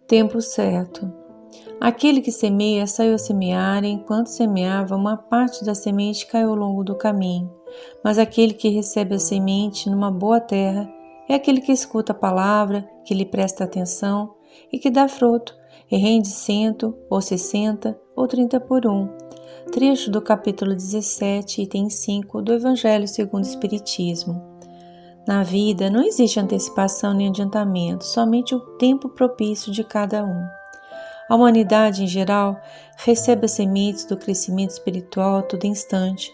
Tempo certo. Aquele que semeia saiu a semear, e enquanto semeava, uma parte da semente caiu ao longo do caminho. Mas aquele que recebe a semente numa boa terra é aquele que escuta a palavra, que lhe presta atenção e que dá fruto, e rende 100, ou 60, ou 30 por um. Trecho do capítulo 17, item 5 do Evangelho segundo o Espiritismo. Na vida não existe antecipação nem adiantamento, somente o tempo propício de cada um. A humanidade, em geral, recebe as sementes do crescimento espiritual a todo instante.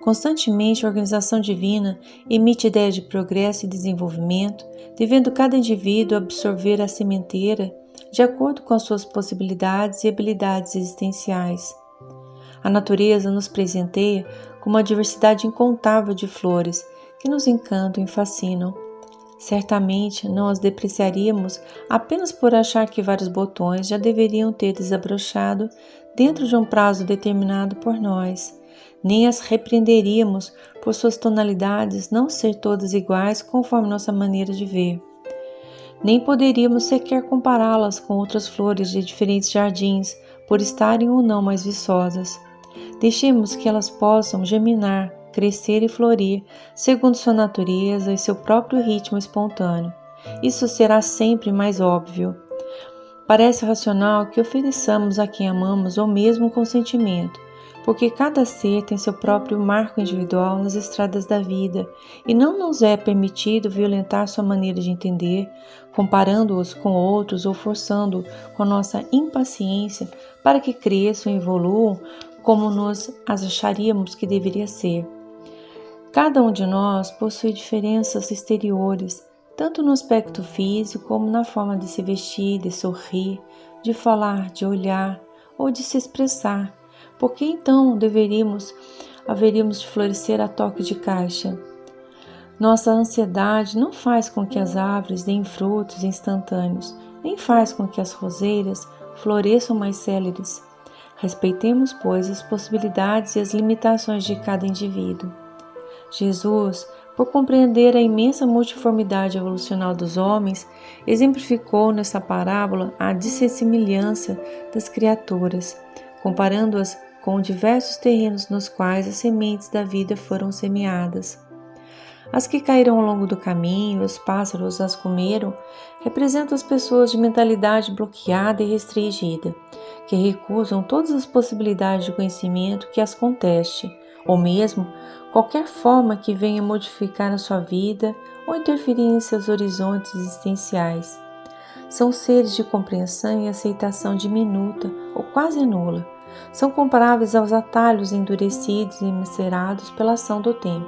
Constantemente, a organização divina emite ideias de progresso e desenvolvimento, devendo cada indivíduo absorver a sementeira de acordo com as suas possibilidades e habilidades existenciais. A natureza nos presenteia com uma diversidade incontável de flores que nos encantam e fascinam. Certamente não as depreciaríamos apenas por achar que vários botões já deveriam ter desabrochado dentro de um prazo determinado por nós, nem as repreenderíamos por suas tonalidades não ser todas iguais conforme nossa maneira de ver. Nem poderíamos sequer compará-las com outras flores de diferentes jardins, por estarem ou não mais viçosas. Deixemos que elas possam germinar, crescer e florir, segundo sua natureza e seu próprio ritmo espontâneo. Isso será sempre mais óbvio. Parece racional que ofereçamos a quem amamos o mesmo consentimento, porque cada ser tem seu próprio marco individual nas estradas da vida e não nos é permitido violentar sua maneira de entender, comparando-os com outros ou forçando com nossa impaciência para que cresçam e evoluam como nós as acharíamos que deveria ser. Cada um de nós possui diferenças exteriores, tanto no aspecto físico como na forma de se vestir, de sorrir, de falar, de olhar ou de se expressar. Por que então haveríamos de florescer a toque de caixa? Nossa ansiedade não faz com que as árvores deem frutos instantâneos, nem faz com que as roseiras floresçam mais céleres. Respeitemos, pois, as possibilidades e as limitações de cada indivíduo. Jesus, por compreender a imensa multiformidade evolucional dos homens, exemplificou nessa parábola a dissemelhança das criaturas, comparando-as com diversos terrenos nos quais as sementes da vida foram semeadas. As que caíram ao longo do caminho, os pássaros as comeram, representam as pessoas de mentalidade bloqueada e restringida, que recusam todas as possibilidades de conhecimento que as conteste, ou mesmo qualquer forma que venha modificar a sua vida ou interferir em seus horizontes existenciais. São seres de compreensão e aceitação diminuta ou quase nula. São comparáveis aos atalhos endurecidos e macerados pela ação do tempo.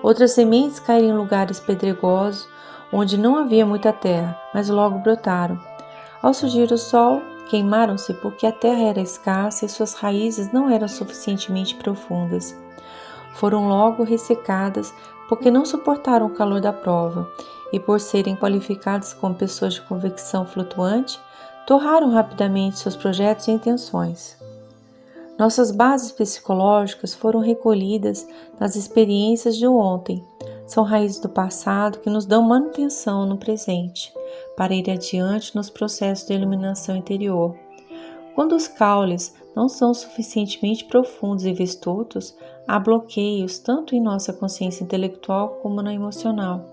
Outras sementes caíram em lugares pedregosos, onde não havia muita terra, mas logo brotaram. Ao surgir o sol, queimaram-se porque a terra era escassa e suas raízes não eram suficientemente profundas. Foram logo ressecadas porque não suportaram o calor da prova e, por serem qualificadas como pessoas de convecção flutuante, torraram rapidamente seus projetos e intenções. Nossas bases psicológicas foram recolhidas nas experiências de ontem. São raízes do passado que nos dão manutenção no presente, para ir adiante nos processos de iluminação interior. Quando os caules não são suficientemente profundos e vistosos, há bloqueios tanto em nossa consciência intelectual como na emocional.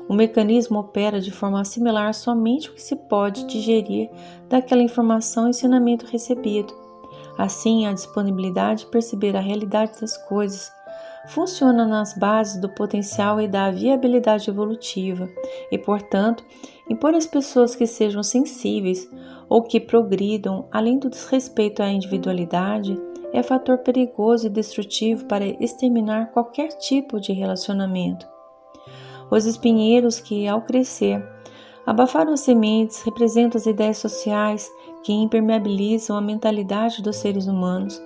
O mecanismo opera de forma similar somente o que se pode digerir daquela informação e ensinamento recebido. Assim, a disponibilidade de perceber a realidade das coisas funciona nas bases do potencial e da viabilidade evolutiva e, portanto, impor às pessoas que sejam sensíveis ou que progridam além do desrespeito à individualidade é fator perigoso e destrutivo para exterminar qualquer tipo de relacionamento. Os espinheiros que, ao crescer, abafaram as sementes representam as ideias sociais que impermeabilizam a mentalidade dos seres humanos,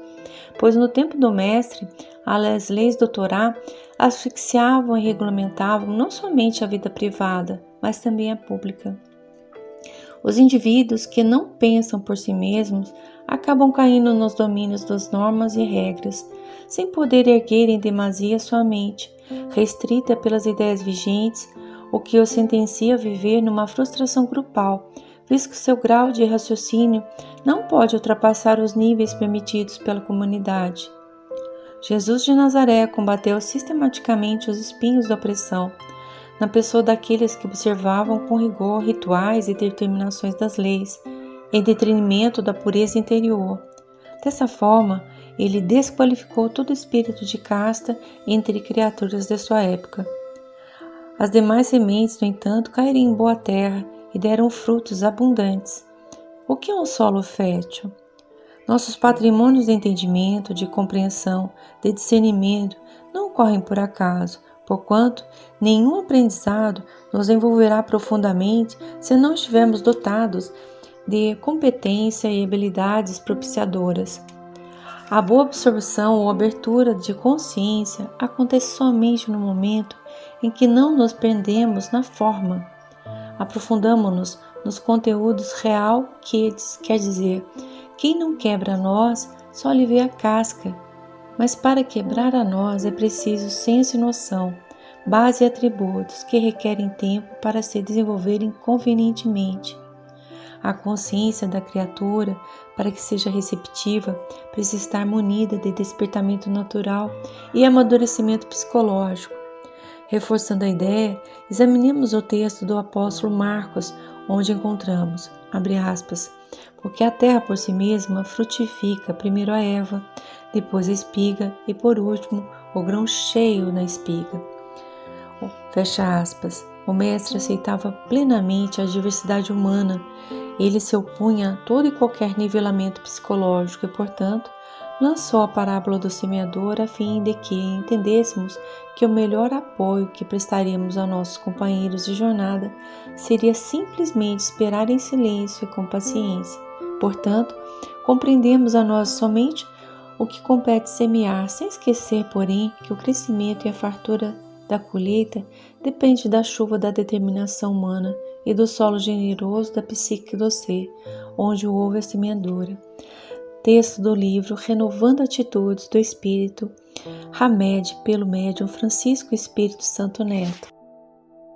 pois no tempo do mestre, as leis do Torá asfixiavam e regulamentavam não somente a vida privada, mas também a pública. Os indivíduos que não pensam por si mesmos acabam caindo nos domínios das normas e regras, sem poder erguer em demasia sua mente, restrita pelas ideias vigentes, o que os sentencia a viver numa frustração grupal, visto que seu grau de raciocínio não pode ultrapassar os níveis permitidos pela comunidade. Jesus de Nazaré combateu sistematicamente os espinhos da opressão, na pessoa daqueles que observavam com rigor rituais e determinações das leis, em detrimento da pureza interior. Dessa forma, ele desqualificou todo espírito de casta entre criaturas de sua época. As demais sementes, no entanto, caíram em boa terra e deram frutos abundantes. O que é um solo fértil? Nossos patrimônios de entendimento, de compreensão, de discernimento não ocorrem por acaso, porquanto nenhum aprendizado nos envolverá profundamente se não estivermos dotados de competência e habilidades propiciadoras. A boa absorção ou abertura de consciência acontece somente no momento em que não nos prendemos na forma. Aprofundamo-nos nos conteúdos real, que quer dizer, quem não quebra a nós só lhe vê a casca, mas para quebrar a nós é preciso senso e noção, base e atributos que requerem tempo para se desenvolverem convenientemente. A consciência da criatura, para que seja receptiva, precisa estar munida de despertamento natural e amadurecimento psicológico. Reforçando a ideia, examinemos o texto do apóstolo Marcos, onde encontramos, abre aspas, porque a terra por si mesma frutifica primeiro a erva, depois a espiga e por último o grão cheio na espiga. Fecha aspas. O mestre aceitava plenamente a diversidade humana. Ele se opunha a todo e qualquer nivelamento psicológico e, portanto, lançou a parábola do semeador a fim de que entendêssemos que o melhor apoio que prestaríamos a nossos companheiros de jornada seria simplesmente esperar em silêncio e com paciência. Portanto, compreendemos a nós somente o que compete semear, sem esquecer, porém, que o crescimento e a fartura da colheita depende da chuva da determinação humana e do solo generoso da psique do ser, onde houve a semeadura. Texto do livro Renovando Atitudes do Espírito, Hamed, pelo médium Francisco Espírito Santo Neto.